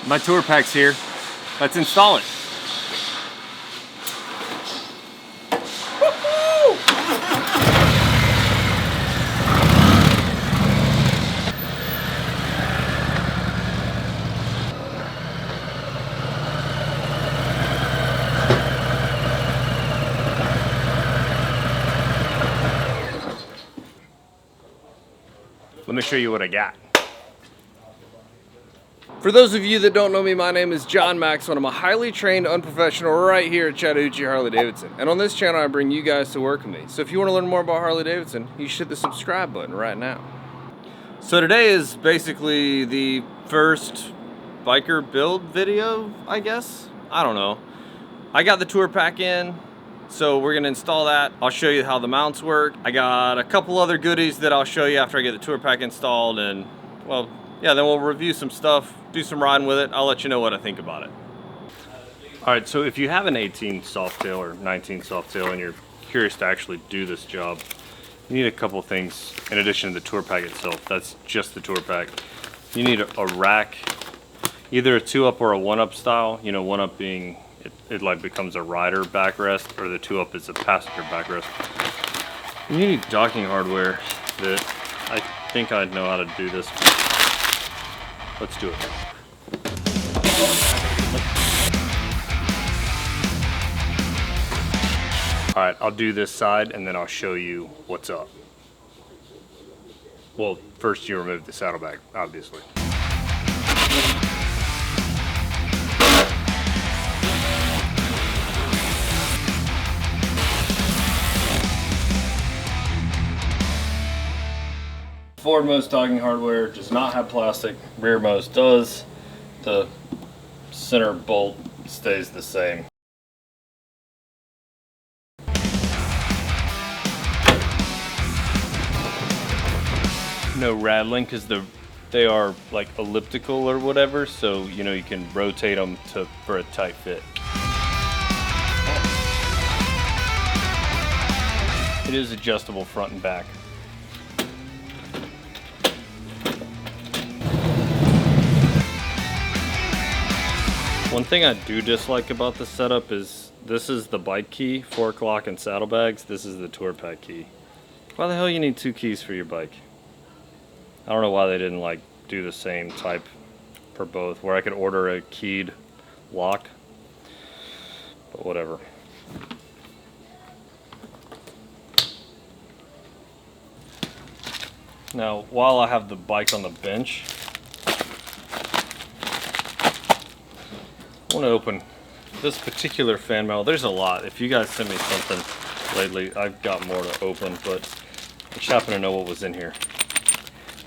My tour pack's here. Let's install it. Let me show you what I got. For those of you that don't know me, my name is John Maxwell. I'm a highly trained unprofessional right here at Chattahoochee Harley-Davidson. And on this channel, I bring you guys to work with me. So if you want to learn more about Harley-Davidson, you should hit the subscribe button right now. So today is basically the first biker build video, I guess. I don't know. I got the tour pack in, so we're gonna install that. I'll show you how the mounts work. I got a couple other goodies that I'll show you after I get the tour pack installed, and well, yeah, then we'll review some stuff, do some riding with it. I'll let you know what I think about it. All right, so if you have an 18 Softail or 19 Softail and you're curious to actually do this job, you need a couple things in addition to the tour pack itself. That's just the tour pack. You need a rack, either a 2-up or a 1-up style. You know, 1-up being it like becomes a rider backrest, or the 2-up is a passenger backrest. You need docking hardware that I think I know how to do this. Let's do it. All right, I'll do this side and then I'll show you what's up. Well, first you remove the saddlebag, obviously. Forward-most docking hardware does not have plastic, rear-most does. The center bolt stays the same. No rattling because they are like elliptical or whatever, so you know you can rotate them for a tight fit. It is adjustable front and back. One thing I do dislike about this setup is this is the bike key, fork lock and saddlebags. This is the tour pack key. Why the hell you need 2 keys for your bike? I don't know why they didn't like do the same type for both, where I could order a keyed lock, but whatever. Now, while I have the bike on the bench, I want to open this particular fan mail. There's a lot. If you guys sent me something lately, I've got more to open, but I just happen to know what was in here.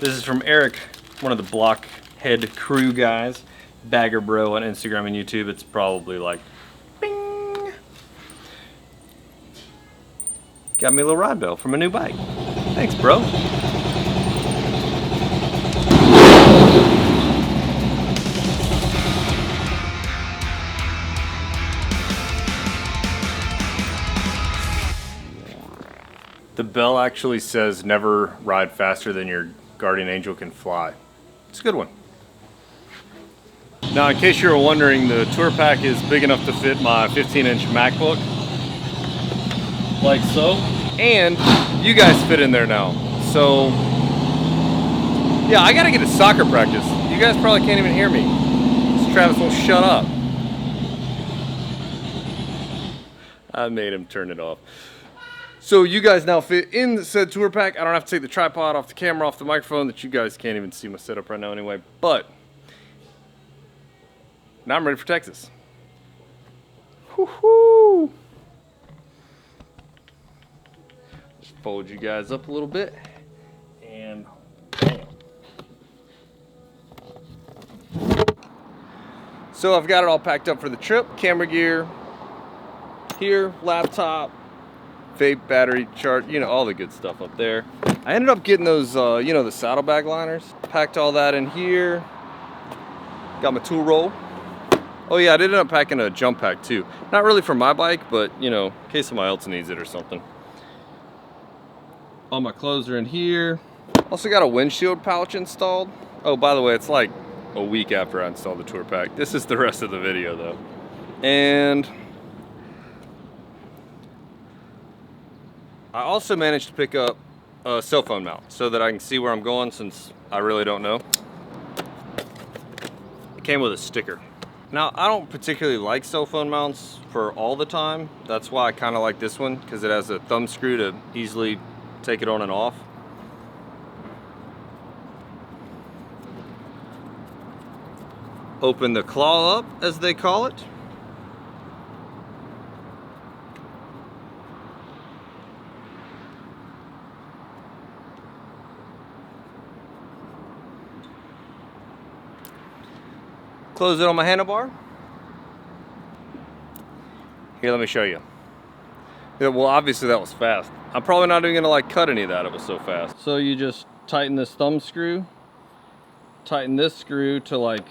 This is from Eric, one of the Blockhead crew guys, Bagger Bro on Instagram and YouTube. It's probably like, bing! Got me a little ride bell from a new bike. Thanks, bro. The bell actually says never ride faster than your guardian angel can fly. It's a good one. Now, in case you were wondering, the tour pack is big enough to fit my 15-inch MacBook, like so, and you guys fit in there now. So, yeah, I gotta get to soccer practice. You guys probably can't even hear me. So Travis won't shut up. I made him turn it off. So you guys now fit in the said tour pack. I don't have to take the tripod off the camera, off the microphone, that you guys can't even see my setup right now anyway. But now I'm ready for Texas. Woo-hoo! Just fold you guys up a little bit and bam. So I've got it all packed up for the trip. Camera gear here, laptop, vape, battery, chart, you know, all the good stuff up there. I ended up getting those, you know, the saddlebag liners. Packed all that in here. Got my tool roll. Oh yeah, I did end up packing a jump pack too. Not really for my bike, but, you know, in case somebody else needs it or something. All my clothes are in here. Also got a windshield pouch installed. Oh, by the way, it's like a week after I installed the tour pack. This is the rest of the video though. And I also managed to pick up a cell phone mount so that I can see where I'm going, since I really don't know. It came with a sticker. Now, I don't particularly like cell phone mounts for all the time. That's why I kind of like this one, because it has a thumb screw to easily take it on and off. Open the claw up, as they call it. Close it on my handlebar. Here, let me show you. Yeah, well, obviously that was fast. I'm probably not even gonna like cut any of that, it was so fast. So you just tighten this thumb screw, tighten this screw to like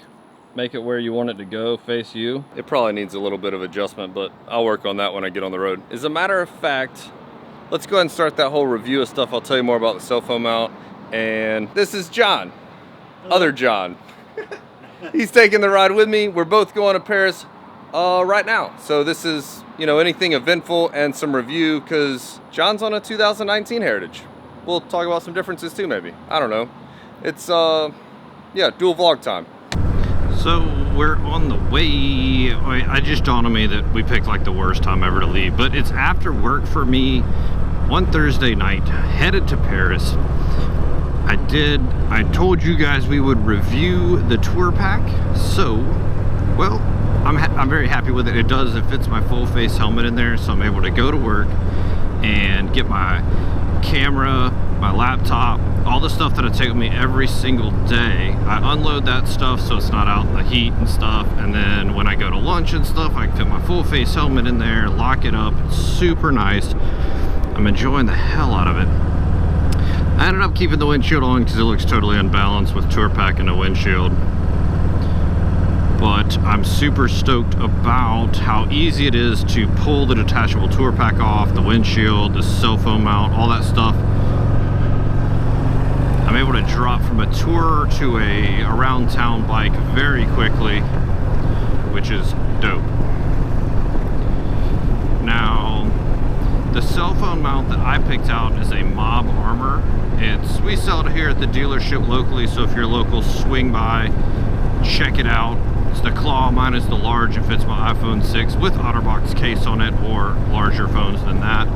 make it where you want it to go, face you. It probably needs a little bit of adjustment, but I'll work on that when I get on the road. As a matter of fact, let's go ahead and start that whole review of stuff. I'll tell you more about the cell phone mount. And this is John. Hello. Other John. He's taking the ride with me. We're both going to Paris right now. So this is, you know, anything eventful and some review, because John's on a 2019 Heritage. We'll talk about some differences too, maybe. I don't know. It's, yeah, dual vlog time. So we're on the way. I just dawned on me that we picked like the worst time ever to leave, but it's after work for me one Thursday night, headed to Paris. I told you guys we would review the tour pack, so, well, I'm very happy with it. It fits my full face helmet in there, so I'm able to go to work and get my camera, my laptop, all the stuff that I take with me every single day. I unload that stuff so it's not out in the heat and stuff, and then when I go to lunch and stuff, I can fit my full face helmet in there, lock it up. It's super nice. I'm enjoying the hell out of it. I ended up keeping the windshield on because it looks totally unbalanced with tour pack and a windshield. But I'm super stoked about how easy it is to pull the detachable tour pack off, the windshield, the cell phone mount, all that stuff. I'm able to drop from a tour to a around town bike very quickly, which is dope. Now, the cell phone mount that I picked out is a Mob Armor. We sell it here at the dealership locally, so if you're local, swing by, check it out. It's the claw. Mine is the large. It fits my iPhone 6 with OtterBox case on it, or larger phones than that.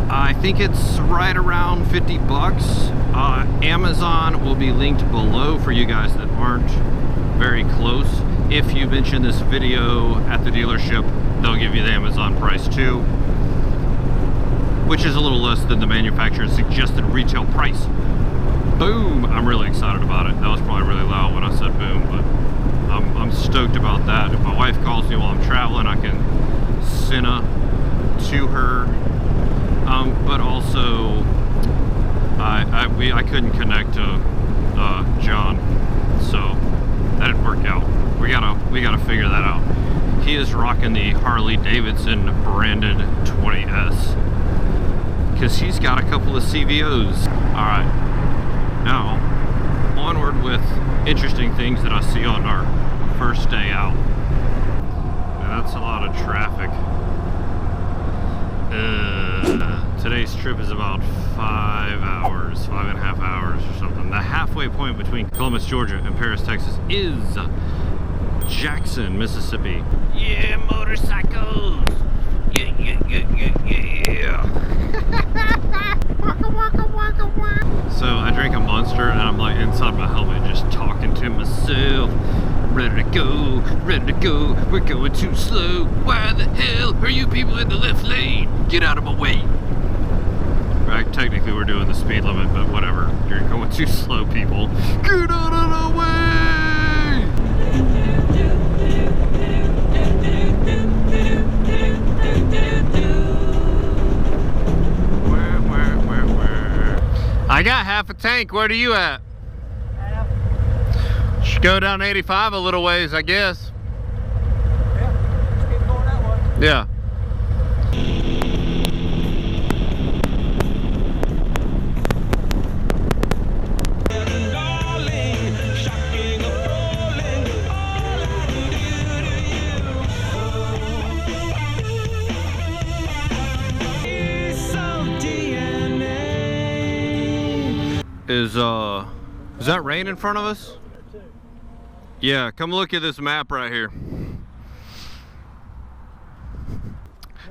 I think it's right around 50 bucks. Amazon will be linked below for you guys that aren't very close. If you mention this video at the dealership, they'll give you the Amazon price too, which is a little less than the manufacturer's suggested retail price. Boom! I'm really excited about it. That was probably really loud when I said boom, but I'm stoked about that. If my wife calls me while I'm traveling, I can send to her. But also, I couldn't connect to John, so that didn't work out. We gotta figure that out. He is rocking the Harley Davidson branded 20S because he's got a couple of CVOs. All right, now onward with interesting things that I see on our first day out. Now, that's a lot of traffic. Today's trip is about 5.5 hours or something. The halfway point between Columbus, Georgia and Paris, Texas is Jackson, Mississippi. Yeah, motorcycles! Yeah! Waka, waka, waka, waka. So I drank a Monster and I'm like inside my helmet just talking to myself. Ready to go, we're going too slow. Why the hell are you people in the left lane? Get out of my way. Right, technically we're doing the speed limit, but whatever. You're going too slow, people. Get out of the way! Where? I got half a tank. Where are you at? Should go down 85 a little ways, I guess. Yeah, just keep going that way. Yeah. Is that rain in front of us? Yeah, come look at this map right here.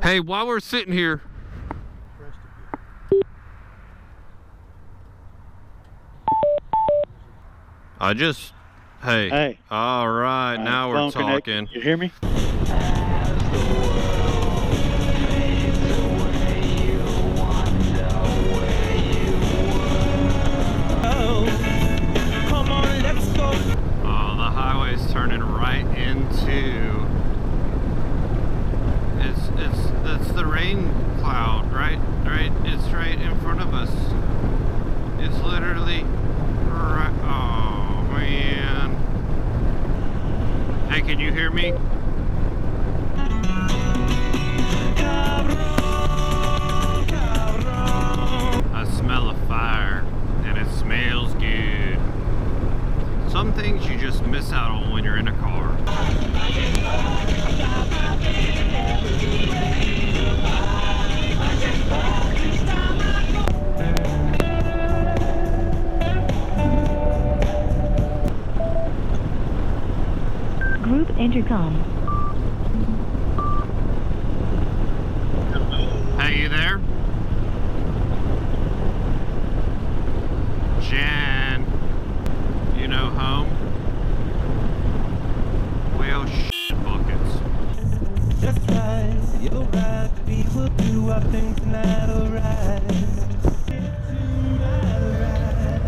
Hey, while we're sitting here, hey. All right, now we're talking. You hear me? Oh, the highway's turning right into. It's the rain cloud, right? It's right in front of us. It's literally right. Oh man. Hey, can you hear me? I smell a fire, and it smells good. Some things you just miss out on when you're in a car. Group intercom. Hey, you there? Jan, you know home? Well, shit buckets. That's right, you're right. We will do our thing tonight, alright.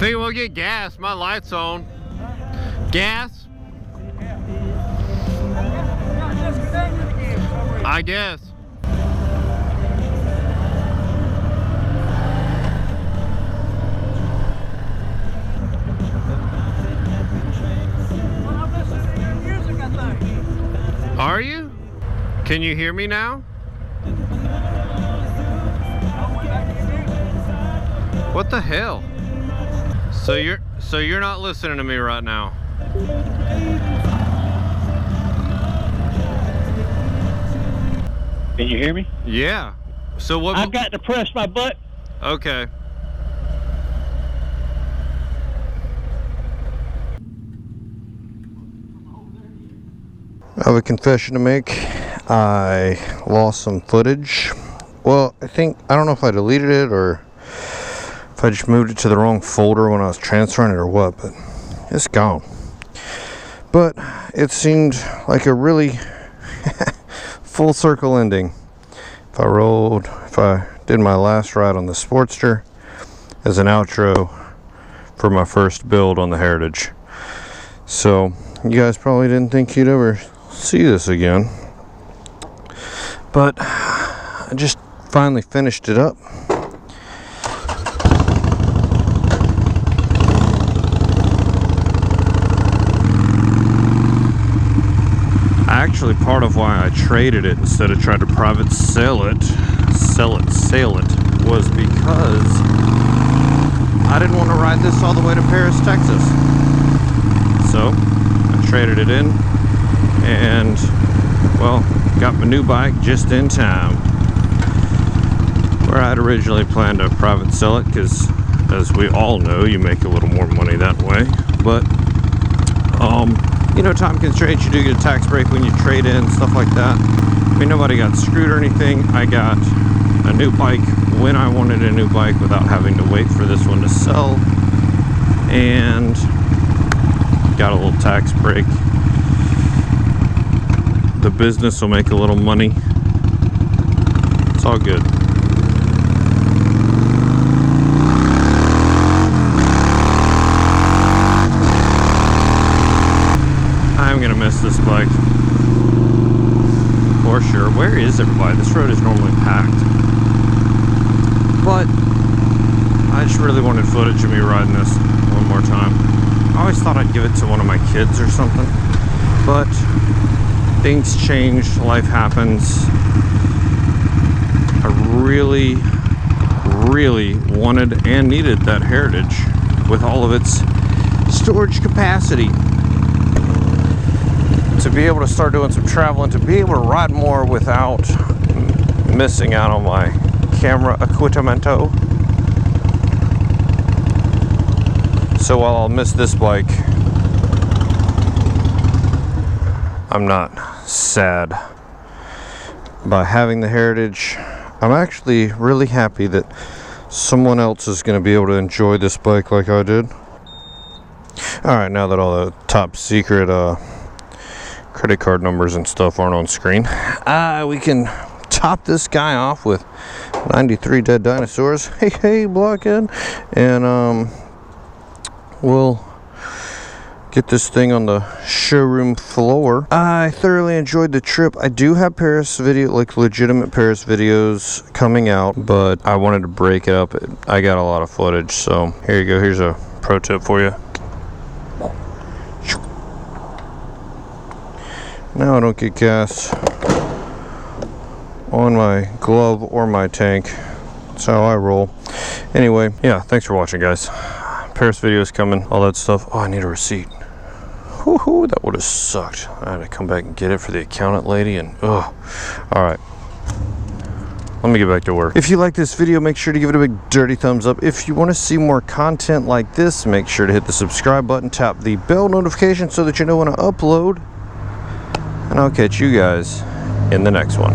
Think we'll get gas. My light's on. Gas? I guess. Are you? Can you hear me now? What the hell? So you're not listening to me right now. Can you hear me? Yeah. So what? I've got to press my button. Okay. I have a confession to make. I lost some footage. Well, I don't know if I deleted it or if I just moved it to the wrong folder when I was transferring it or what, but it's gone. But it seemed like a really full circle ending. If I did my last ride on the Sportster as an outro for my first build on the Heritage. So you guys probably didn't think you'd ever see this again, but I just finally finished it up. Actually, part of why I traded it instead of trying to private sell it, was because I didn't want to ride this all the way to Paris, Texas. So I traded it in and, well, got my new bike just in time. Where I'd originally planned to private sell it, because as we all know, you make a little more money that way. But you know, time constraints, you do get a tax break when you trade in, stuff like that. I mean, nobody got screwed or anything. I got a new bike when I wanted a new bike without having to wait for this one to sell, and got a little tax break. The business will make a little money. It's all good. I'm gonna miss this bike for sure. Where is everybody? This road is normally packed, but I just really wanted footage of me riding this one more time. I always thought I'd give it to one of my kids or something, but things change, life happens. I really wanted and needed that Heritage with all of its storage capacity to be able to start doing some traveling, to be able to ride more without missing out on my camera equipmento. So while I'll miss this bike, I'm not sad by having the Heritage. I'm actually really happy that someone else is going to be able to enjoy this bike like I did. Alright, now that all the top secret credit card numbers and stuff aren't on screen, we can top this guy off with 93 dead dinosaurs. Hey blockhead. And we'll get this thing on the showroom floor. I thoroughly enjoyed the trip. I do have Paris video, like legitimate Paris videos coming out, but I wanted to break it up. I got a lot of footage, so here you go. Here's a pro tip for you. Now I don't get gas on my glove or my tank. That's how I roll. Anyway, yeah, thanks for watching, guys. Paris videos coming, all that stuff. Oh, I need a receipt. Woohoo, that would have sucked. I had to come back and get it for the accountant lady, and ugh. Alright, let me get back to work. If you like this video, make sure to give it a big dirty thumbs up. If you want to see more content like this, make sure to hit the subscribe button, tap the bell notification so that you know when I upload. And I'll catch you guys in the next one.